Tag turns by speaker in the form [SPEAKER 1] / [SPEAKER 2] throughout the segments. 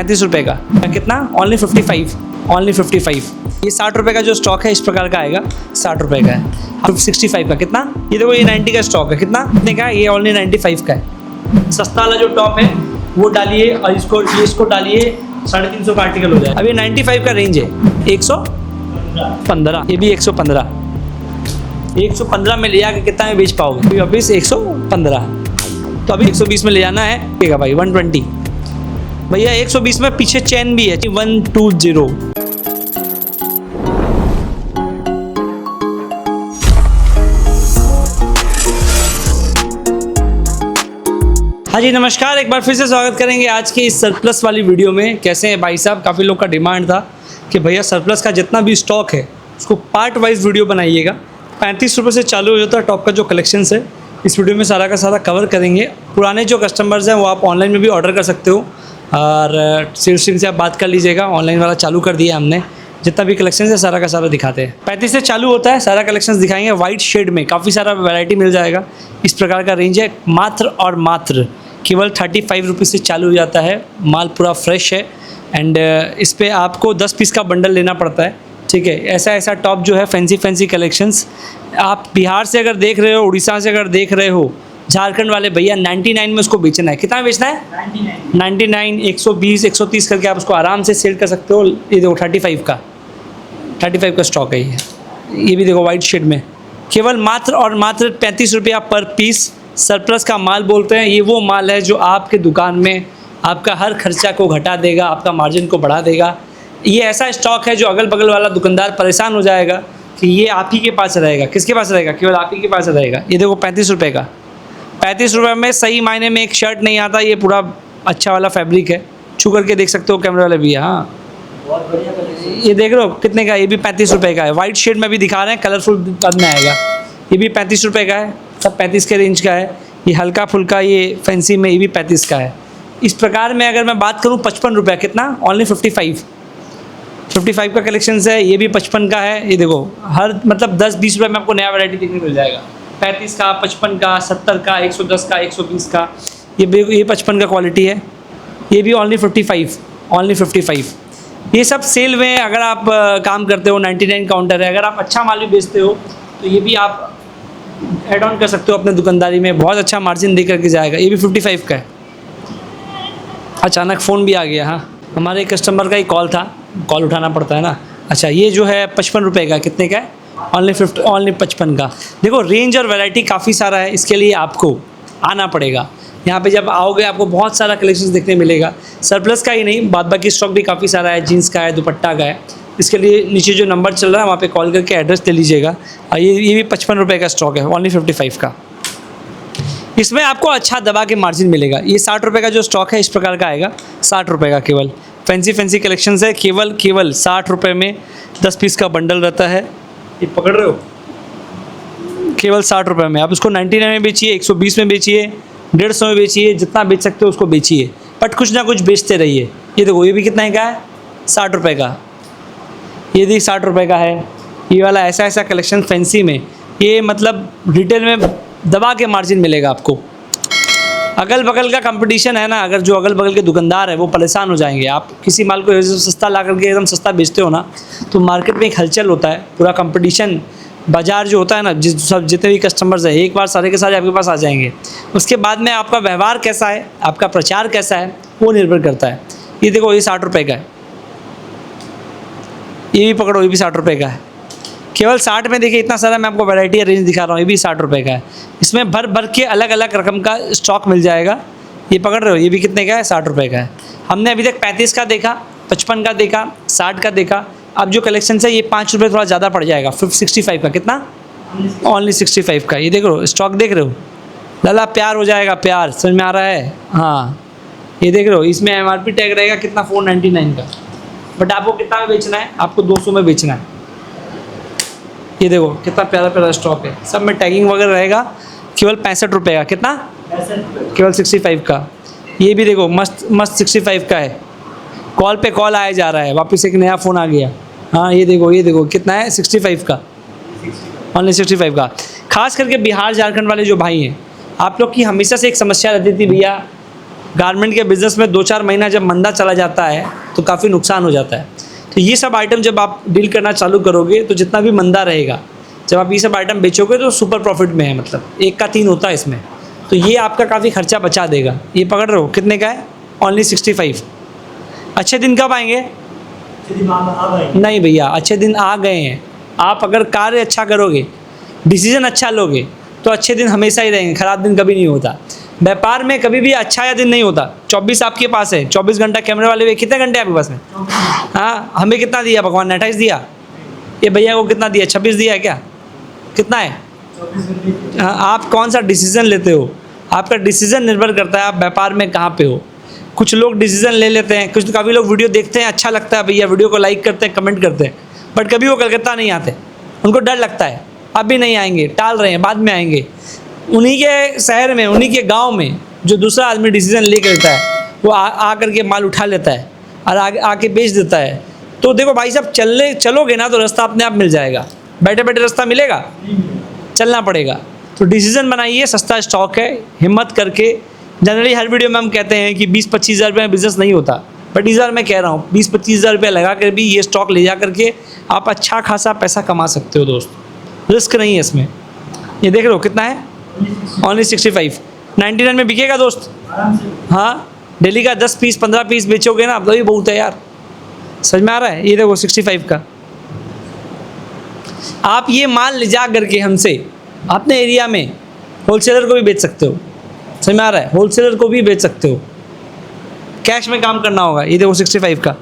[SPEAKER 1] ₹35 का। कितना? Only 55, only 55। ये 60 रुपये का जो स्टॉक है इस प्रकार का आएगा, 60 रुपये का है। अब 65 का कितना? ये देखो, ये 90 का स्टॉक है। कितना? कितने का है? ये ओनली 95 का है। सस्ता वाला जो टॉप है वो डालिए और इसको डालिए, 350 का आर्टिकल हो जाए। अब ये 95 का रेंज है, 115, ये भी 115। 115 में ले आके कितना में बेच पाओगे? अभी वापिस 115, तो अभी 120 में ले जाना है ठीक है भाई। 120 भैया, 120 में पीछे चेन भी है, 120। हाँ जी नमस्कार, एक बार फिर से स्वागत करेंगे आज की इस सरप्लस वाली वीडियो में। कैसे हैं भाई साहब? काफ़ी लोग का डिमांड था कि भैया सरप्लस का जितना भी स्टॉक है उसको पार्ट वाइज वीडियो बनाइएगा। 35 रुपये से चालू हो जाता है टॉप का जो कलेक्शंस है, इस वीडियो में सारा का सारा कवर करेंगे। पुराने जो कस्टमर्स हैं वो आप ऑनलाइन में भी ऑर्डर कर सकते हो और सेल्स टीम से आप बात कर लीजिएगा। ऑनलाइन वाला चालू कर दिया हमने, जितना भी कलेक्शन है सारा का सारा दिखाते हैं। 35 से चालू होता है, सारा कलेक्शंस दिखाएंगे। वाइट शेड में काफ़ी सारा वैरायटी मिल जाएगा। इस प्रकार का रेंज है, मात्र और मात्र केवल 35 रुपीज़ से चालू हो जाता है। माल पूरा फ्रेश है एंड इस पर आपको 10 पीस का बंडल लेना पड़ता है, ठीक है। ऐसा टॉप जो है फैंसी कलेक्शंस आप बिहार से अगर देख रहे हो, उड़ीसा से अगर देख रहे हो, झारखंड वाले भैया 99 में उसको बेचना है। कितना बेचना है? 99, 120, 130 करके आप उसको आराम से सेल कर सकते हो। ये देखो 35 का स्टॉक है ये भी देखो वाइट शेड में, केवल मात्र और मात्र 35 रुपया पर पीस। सरप्लस का माल बोलते हैं, ये वो माल है जो आपके दुकान में आपका हर खर्चा को घटा देगा, आपका मार्जिन को बढ़ा देगा। ये ऐसा स्टॉक है जो अगल बगल वाला दुकानदार परेशान हो जाएगा कि ये आप ही के पास रहेगा। किसके पास रहेगा? केवल आप ही के पास रहेगा। ये देखो 35 रुपये का, 35 रुपये में सही मायने में एक शर्ट नहीं आता। ये पूरा अच्छा वाला फैब्रिक है, छू करके देख सकते हो कैमरे वाले भी। हाँ
[SPEAKER 2] बहुत बढ़िया कलेक्शन।
[SPEAKER 1] ये देख रहे हो कितने का? ये भी 35 रुपये का है। वाइट शेड में भी दिखा रहे हैं, कलरफुल बाद में आएगा। ये भी 35 रुपये का है, सब 35 के रेंज का है। ये हल्का फुल्का ये फैंसी में ये भी 35 का है। इस प्रकार में अगर मैं बात करूँ 55 रुपये, कितना? ओनली 55 का कलेक्शन है। ये भी 55 का है। ये देखो हर मतलब 10-20 रुपये में आपको नया वैरायटी देखने को मिल जाएगा। 35 का, 55 का, 70 का, 110 का, 120 का, ये 55 का क्वालिटी है। ये भी ओनली 55। ये सब सेल में अगर आप काम करते हो, 99 काउंटर है। अगर आप अच्छा माल भी बेचते हो तो ये भी आप ऐड ऑन कर सकते हो अपने दुकानदारी में, बहुत अच्छा मार्जिन दे करके जाएगा। ये भी 55 का है। अचानक फ़ोन भी आ गया। हाँ, हमारे कस्टमर का ही कॉल था, कॉल उठाना पड़ता है ना। अच्छा, ये जो है 55 रुपये का, कितने का है? ओनली 55 का। देखो रेंज और वैरायटी काफ़ी सारा है, इसके लिए आपको आना पड़ेगा। यहाँ पे जब आओगे आपको बहुत सारा कलेक्शन देखने मिलेगा। सरप्लस का ही नहीं, बाद बाकी स्टॉक भी काफ़ी सारा है। जीन्स का है, दुपट्टा का है। इसके लिए नीचे जो नंबर चल रहा है वहाँ पे कॉल करके एड्रेस ले लीजिएगा। और ये भी 55 रुपये का स्टॉक है, ओनली 55 का। इसमें आपको अच्छा दबा के मार्जिन मिलेगा। ये 60 रुपये का जो स्टॉक है इस प्रकार का आएगा, 60 रुपये का। केवल फैंसी कलेक्शंस है। केवल 60 रुपये में 10 पीस का बंडल रहता है। ये पकड़ रहे हो? केवल 60 रुपये में। आप उसको 99 में बेचिए, 120 में बेचिए, 150 में बेचिए, जितना बेच सकते हो उसको बेचिए, बट कुछ ना कुछ बेचते रहिए। ये देखो ये भी कितने का है? 60 रुपये का। ये भी 60 रुपये का है। ये वाला ऐसा कलेक्शन फैंसी में, ये मतलब रिटेल में दबा के मार्जिन मिलेगा आपको। अगल बगल का कंपटीशन है ना, अगर जो अगल बगल के दुकानदार है वो परेशान हो जाएंगे। आप किसी माल को सस्ता ला करके एकदम सस्ता बेचते हो ना, तो मार्केट में एक हलचल होता है, पूरा कंपटीशन, बाजार जो होता है ना, जितने भी कस्टमर्स हैं एक बार सारे के सारे आपके पास आ जाएंगे। उसके बाद में आपका व्यवहार कैसा है, आपका प्रचार कैसा है, वो निर्भर करता है। ये देखो ये 60 रुपये का है। ये भी पकड़ो, ये भी 60 रुपये का है। केवल 60 में देखिए इतना सारा मैं आपको वैरायटी रेंज दिखा रहा हूँ। ये भी 60 रुपये का है। इसमें भर के अलग अलग रकम का स्टॉक मिल जाएगा। ये पकड़ रहे हो? ये भी कितने का है? 60 रुपये का है। हमने अभी तक 35 का देखा, 55 का देखा, 60 का देखा। अब जो कलेक्शन है ये 5 रुपये थोड़ा ज़्यादा पड़ जाएगा, 65 का। कितना? ओनली 65 का। ये देख रहे हो स्टॉक, देख रहे हो लाला? प्यार हो जाएगा, प्यार समझ में आ रहा है? हाँ, ये देख रहे हो, इसमें MRP टैग रहेगा कितना? 499 का। बट आपको कितना में बेचना है? आपको 200 में बेचना है। ये देखो कितना प्यारा प्यारा स्टॉक है, सब में टैगिंग वगैरह रहेगा। केवल 65 रुपये का। कितना?
[SPEAKER 2] 65 रुपये।
[SPEAKER 1] केवल 65 का। ये भी देखो मस्त 65 का है। कॉल पे कॉल आया जा रहा है, वापस एक नया फ़ोन आ गया। हाँ ये देखो कितना है? 65 का, ओनली 65 का। खास करके बिहार झारखंड वाले जो भाई हैं, आप लोग की हमेशा से एक समस्या रहती थी भैया गारमेंट के बिज़नेस में 2-4 महीना जब मंदा चला जाता है तो काफ़ी नुकसान हो जाता है। तो ये सब आइटम जब आप डील करना चालू करोगे तो जितना भी मंदा रहेगा, जब आप ये सब आइटम बेचोगे तो सुपर प्रॉफिट में है, मतलब 1 का 3 होता है इसमें। तो ये आपका काफ़ी खर्चा बचा देगा। ये पकड़ रहे हो कितने का है? ओनली 65। अच्छे दिन कब आएंगे? नहीं भैया, अच्छे दिन आ गए हैं। आप अगर कार्य अच्छा करोगे, डिसीजन अच्छा लोगे तो अच्छे दिन हमेशा ही रहेंगे, ख़राब दिन कभी नहीं होता। व्यापार में कभी भी अच्छा या दिन नहीं होता। 24 आपके पास है, 24 घंटा कैमरे वाले हुए, कितने घंटे आपके पास में? हाँ, हमें कितना दिया भगवान ने? 28 दिया। ये भैया को कितना दिया? 26 दिया है क्या? कितना है? हाँ, आप कौन सा डिसीज़न लेते हो? आपका डिसीज़न निर्भर करता है आप व्यापार में कहाँ पे हो। कुछ लोग डिसीज़न ले लेते हैं, कुछ काफ़ी लोग वीडियो देखते हैं, अच्छा लगता है भैया, वीडियो को लाइक करते हैं, कमेंट करते हैं, बट कभी वो कलकत्ता नहीं आते, उनको डर लगता है, अभी नहीं आएंगे, टाल रहे हैं, बाद में आएंगे। उन्हीं के शहर में, उन्हीं के गांव में जो दूसरा आदमी डिसीजन ले लेता है, वो आ करके माल उठा लेता है और आके बेच देता है। तो देखो भाई साहब, चलोगे ना तो रास्ता अपने आप मिल जाएगा। बैठे बैठे रास्ता मिलेगा? चलना पड़ेगा। तो डिसीजन बनाइए, सस्ता स्टॉक है, हिम्मत करके। जनरली हर वीडियो में हम कहते हैं कि 20-25 हज़ार रुपये में बिज़नेस नहीं होता, बट इस बार मैं कह रहा हूँ 20-25 हज़ार रुपये लगा कर भी ये स्टॉक ले जा करके आप अच्छा खासा पैसा कमा सकते हो दोस्त। रिस्क नहीं है इसमें। ये देख रहे हो कितना है? ओनली 65। 99 में बिकेगा दोस्त। हाँ, डेली का 10 पीस 15 पीस बेचोगे ना, तो ये बहुत है यार। समझ में आ रहा है? ये देखो 65 का। आप ये माल ले जा करके हमसे अपने एरिया में होलसेलर को भी बेच सकते हो। समझ में आ रहा है? होलसेलर को भी बेच सकते हो। कैश में काम करना होगा। ये देखो 65 का।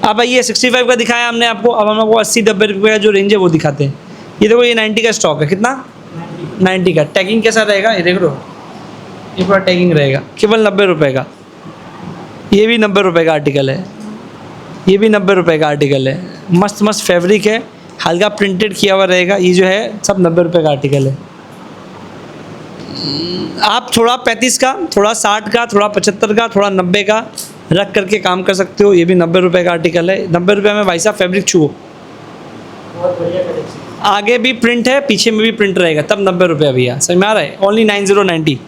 [SPEAKER 1] अब ये 65 का दिखाया हमने आपको। अब हम आपको 80-90 रुपये का जो रेंज है वो दिखाते हैं। ये देखो, ये 90 का स्टॉक है। कितना? 90 का। टैगिंग कैसा रहेगा ये देख लो, ये पूरा टैगिंग रहेगा, केवल 90 रुपये का। ये भी 90 रुपये का आर्टिकल है, ये भी 90 रुपये का आर्टिकल है। मस्त मस्त फैब्रिक है, हल्का प्रिंटेड किया हुआ रहेगा। ये जो है सब 90 रुपये का आर्टिकल है। आप थोड़ा 35 का, थोड़ा 60 का, थोड़ा 75 का, थोड़ा 90 का रख करके काम कर सकते हो। ये भी 90 रुपये का आर्टिकल है। 90 रुपये में भाई साहब फैब्रिक छुओ।
[SPEAKER 2] बहुत बढ़िया कलेक्शन।
[SPEAKER 1] आगे भी प्रिंट है, पीछे में भी प्रिंट रहेगा, तब 90 रुपये भैया। समझ में आ रहा है? ओनली 9090।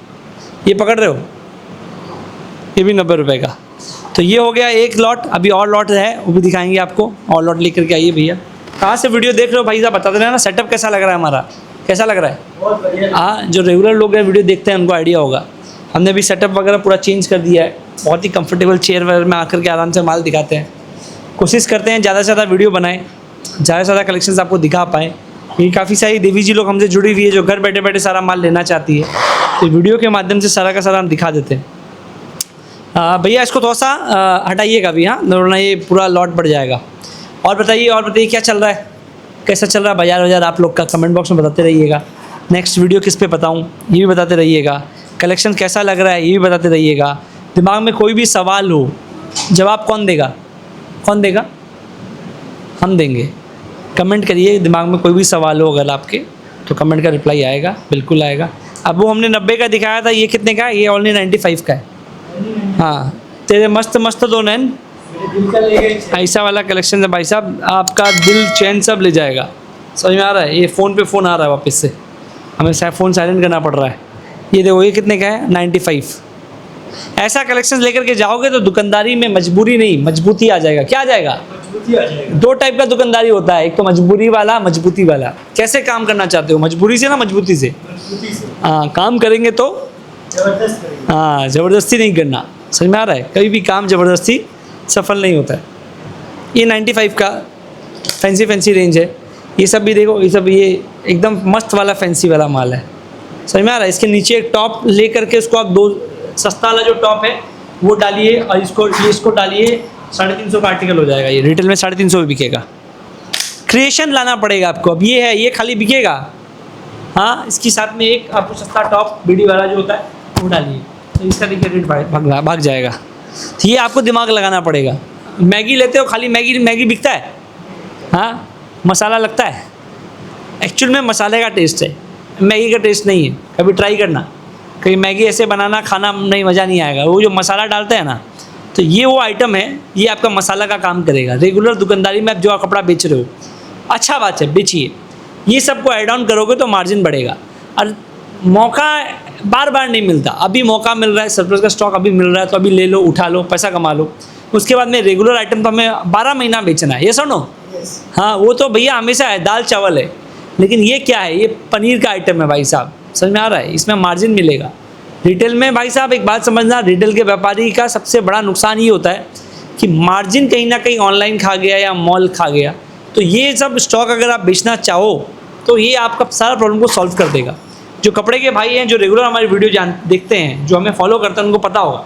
[SPEAKER 1] ये पकड़ रहे हो? ये भी 90 रुपये का। तो ये हो गया एक लॉट। अभी और लॉट है, वो भी दिखाएंगे आपको। और लॉट लेकर के आइए भैया। कहाँ से वीडियो देख रहे हो भाई साहब, बता देना ना। सेटअप कैसा लग रहा है हमारा? कैसा लग रहा है?
[SPEAKER 2] बहुत बढ़िया।
[SPEAKER 1] हाँ, जो रेगुलर लोग हैं वीडियो देखते हैं उनको आइडिया होगा। हमने भी सेटअप वगैरह पूरा चेंज कर दिया है। बहुत ही कंफर्टेबल चेयर वगैरह में आकर के आराम से माल दिखाते हैं। कोशिश करते हैं ज़्यादा से ज़्यादा वीडियो बनाएं, ज़्यादा से ज़्यादा कलेक्शंस आपको दिखा पाएँ। क्योंकि काफ़ी सारी देवी जी लोग हमसे जुड़ी हुई है जो घर बैठे बैठे सारा माल लेना चाहती है, तो वीडियो के माध्यम से सारा का सारा हम दिखा देते हैं। भैया इसको थोड़ा सा हटाइएगा भी, हाँ, वरना ये पूरा लॉट बढ़ जाएगा। और बताइए क्या चल रहा है, कैसा चल रहा है बाजार आप लोग का? कमेंट बॉक्स में बताते रहिएगा। नेक्स्ट वीडियो किस पे बताऊँ ये भी बताते रहिएगा। कलेक्शन कैसा लग रहा है ये भी बताते रहिएगा। दिमाग में कोई भी सवाल हो, जवाब कौन देगा? हम देंगे। कमेंट करिए, दिमाग में कोई भी सवाल हो अगर आपके, तो कमेंट का रिप्लाई आएगा, बिल्कुल आएगा। अब वो हमने 90 का दिखाया था, ये कितने का है? ये ओनली 95 का है। हाँ, तेरे मस्त मस्त दो नैन,
[SPEAKER 2] दिल का ले गए।
[SPEAKER 1] ऐसा वाला कलेक्शन है भाई साहब, आपका दिल चैन सब ले जाएगा। समझ में आ रहा है? ये फ़ोन पे फ़ोन आ रहा है वापस से, हमें फ़ोन साइलेंट करना पड़ रहा है। ये देखो, ये कितने का है? 95। ऐसा कलेक्शन लेकर के जाओगे तो दुकानदारी में मजबूरी नहीं, मजबूती आ जाएगा। क्या आ जाएगा?
[SPEAKER 2] मजबूती आ जाएगा।
[SPEAKER 1] 2 टाइप का दुकानदारी होता है, एक तो मजबूरी वाला, मजबूती वाला। कैसे काम करना चाहते हो? मजबूरी से ना मजबूती से?
[SPEAKER 2] मजबूती से।
[SPEAKER 1] हाँ, काम करेंगे तो
[SPEAKER 2] जबरदस्त करेंगे।
[SPEAKER 1] हाँ, ज़बरदस्ती नहीं करना। समझ में आ रहा है? कभी भी काम ज़बरदस्ती सफल नहीं होता है। ये 95 का फैंसी रेंज है। ये सब भी देखो, ये एकदम मस्त वाला फैंसी वाला माल है। समझ में आ रहा है? इसके नीचे एक टॉप ले करके उसको आप 2 सस्ता वाला जो टॉप है वो डालिए, और इसको डालिए, 350 का आर्टिकल हो जाएगा। ये रिटेल में 350 में बिकेगा। क्रिएशन लाना पड़ेगा आपको। अब ये है, ये खाली बिकेगा। हाँ, इसके साथ में एक आपको सस्ता टॉप बीडी वाला जो होता है वो डालिए, तो इसका देखिए रेट भाग जाएगा। तो ये आपको दिमाग लगाना पड़ेगा। मैगी लेते हो, खाली मैगी बिकता है? हाँ, मसाला लगता है। एक्चुअल में मसाले का टेस्ट है, मैगी का टेस्ट नहीं है। कभी ट्राई करना, कभी मैगी ऐसे बनाना, खाना नहीं, मज़ा नहीं आएगा। वो जो मसाला डालते हैं ना, तो ये वो आइटम है, ये आपका मसाला का काम करेगा। रेगुलर दुकानदारी में आप जो कपड़ा बेच रहे हो, अच्छा बात है, बेचिए। ये सब को ऐड ऑन करोगे तो मार्जिन बढ़ेगा। और मौका बार बार नहीं मिलता। अभी मौका मिल रहा है, सरप्लस का स्टॉक अभी मिल रहा है तो अभी ले लो, उठा लो, पैसा कमा लो। उसके बाद में रेगुलर आइटम तो हमें 12 महीना बेचना है, ये सुनो।
[SPEAKER 2] यस।
[SPEAKER 1] हाँ वो तो भैया हमेशा है, दाल चावल है। लेकिन ये क्या है, ये पनीर का आइटम है भाई साहब, समझ में आ रहा है, इसमें मार्जिन मिलेगा। रिटेल में भाई साहब एक बात समझना, रिटेल के व्यापारी का सबसे बड़ा नुकसान ये होता है कि मार्जिन कहीं ना कहीं ऑनलाइन खा गया या मॉल खा गया। तो ये सब स्टॉक अगर आप बेचना चाहो तो ये आपका सारा प्रॉब्लम को सॉल्व कर देगा। जो कपड़े के भाई हैं, जो रेगुलर हमारी वीडियो देखते हैं, जो हमें फॉलो करते हैं, उनको पता होगा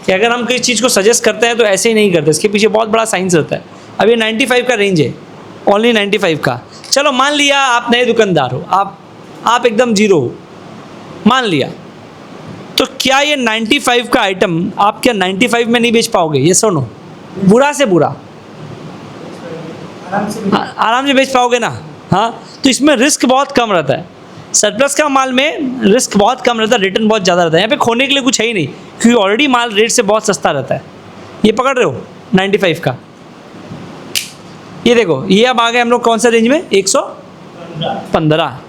[SPEAKER 1] कि अगर हम किसी चीज़ को सजेस्ट करते हैं तो ऐसे ही नहीं करते, इसके पीछे बहुत बड़ा साइंस रहता है। अब ये 95 का रेंज है, ओनली 95 का। चलो मान लिया आप नए दुकानदार हो, आप एकदम जीरो हो, मान लिया, तो क्या ये 95 का आइटम आप क्या 95 में नहीं बेच पाओगे? ये सुनो, बुरा से बुरा आराम से बेच पाओगे ना। हाँ, तो इसमें रिस्क बहुत कम रहता है। सरप्लस का माल में रिस्क बहुत कम रहता है, रिटर्न बहुत ज़्यादा रहता है। यहाँ पे खोने के लिए कुछ है ही नहीं, क्योंकि ऑलरेडी माल रेट से बहुत सस्ता रहता है। ये पकड़ रहे हो 95 का, ये देखो, ये अब आ गए हम लोग कौन सा रेंज में, 115।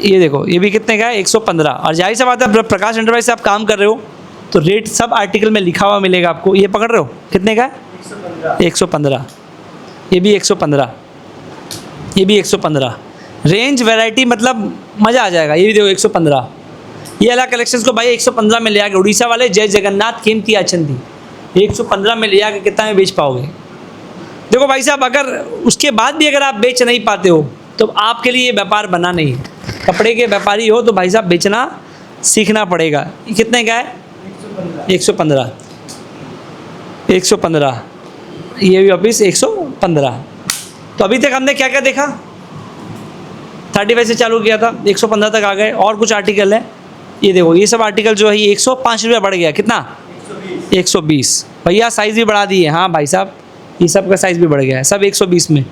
[SPEAKER 1] ये देखो, ये भी कितने का है, 115। और जाहिर सी बात है, प्रकाश एंटरप्राइज से आप काम कर रहे हो तो रेट सब आर्टिकल में लिखा हुआ मिलेगा आपको। ये पकड़ रहे हो कितने का है, 115। ये भी 115, ये भी 115। रेंज वैरायटी मतलब मज़ा आ जाएगा। ये भी देखो 115। ये अलग कलेक्शंस को भाई 115 में ले आके उड़ीसा वाले जय जगन्नाथ कीमती आचंदी 115 में ले आके कितना में बेच पाओगे? देखो भाई साहब, अगर उसके बाद भी अगर आप बेच नहीं पाते हो तो आपके लिए ये व्यापार बना नहीं है। कपड़े के व्यापारी हो तो भाई साहब बेचना सीखना पड़ेगा। ये कितने का है, 115। 115, ये भी वापिस 115। तो अभी तक हमने क्या क्या देखा, 35 से चालू किया था, 115 तक आ गए। और कुछ आर्टिकल है, ये देखो, ये सब आर्टिकल जो है ये 105 रुपया बढ़ गया, कितना, 120। भैया साइज़ भी बढ़ा दी है। हाँ भाई साहब, ये सब का साइज़ भी बढ़ गया है, सब 120 में।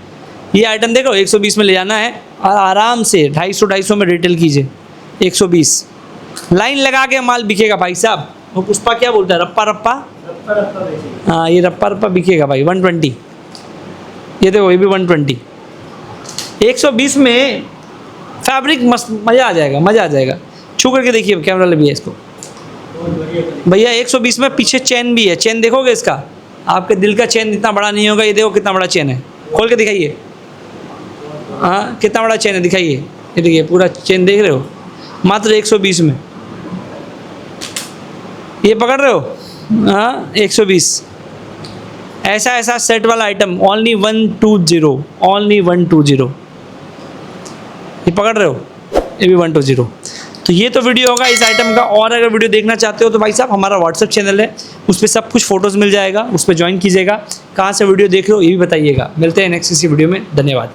[SPEAKER 1] ये आइटम देखो 120 में ले जाना है और आराम से 250 में रिटेल कीजिए। 120 लाइन लगा के माल बिकेगा भाई साहब। वो पुष्पा क्या बोलता है, रप्पा रप्पा, हाँ ये रप्पा रप्पा बिकेगा भाई। 120, ये देखो, ये भी 120। 120 में फैब्रिक मस्त, मज़ा आ जाएगा, मज़ा आ जाएगा। छू करके देखिए, कैमरा ले भैया इसको। भैया 120 में पीछे चेन भी है, चेन देखोगे इसका, आपके दिल का चेन इतना बड़ा नहीं होगा। ये देखो कितना बड़ा चेन है, खोल के दिखाइए। हाँ कितना बड़ा चेन है, दिखाइए। ये देखिए पूरा चेन देख रहे हो, मात्र 120 में। ये पकड़ रहे हो, हाँ 120। ऐसा ऐसा सेट वाला आइटम ओनली 120, ओनली 120। ये पकड़ रहे हो, ये भी 120। तो ये तो वीडियो होगा इस आइटम का। और अगर वीडियो देखना चाहते हो तो भाई साहब हमारा व्हाट्सएप चैनल है, उस पर सब कुछ फोटोज़ मिल जाएगा, उस पर ज्वाइन कीजिएगा। कहाँ से वीडियो देख रहे हो ये भी बताइएगा। मिलते हैं नेक्स्ट इसी वीडियो में, धन्यवाद।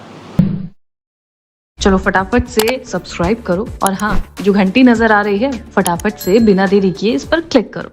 [SPEAKER 3] चलो फटाफट से सब्सक्राइब करो और हाँ, जो घंटी नजर आ रही है फटाफट से बिना देरी किए इस पर क्लिक करो।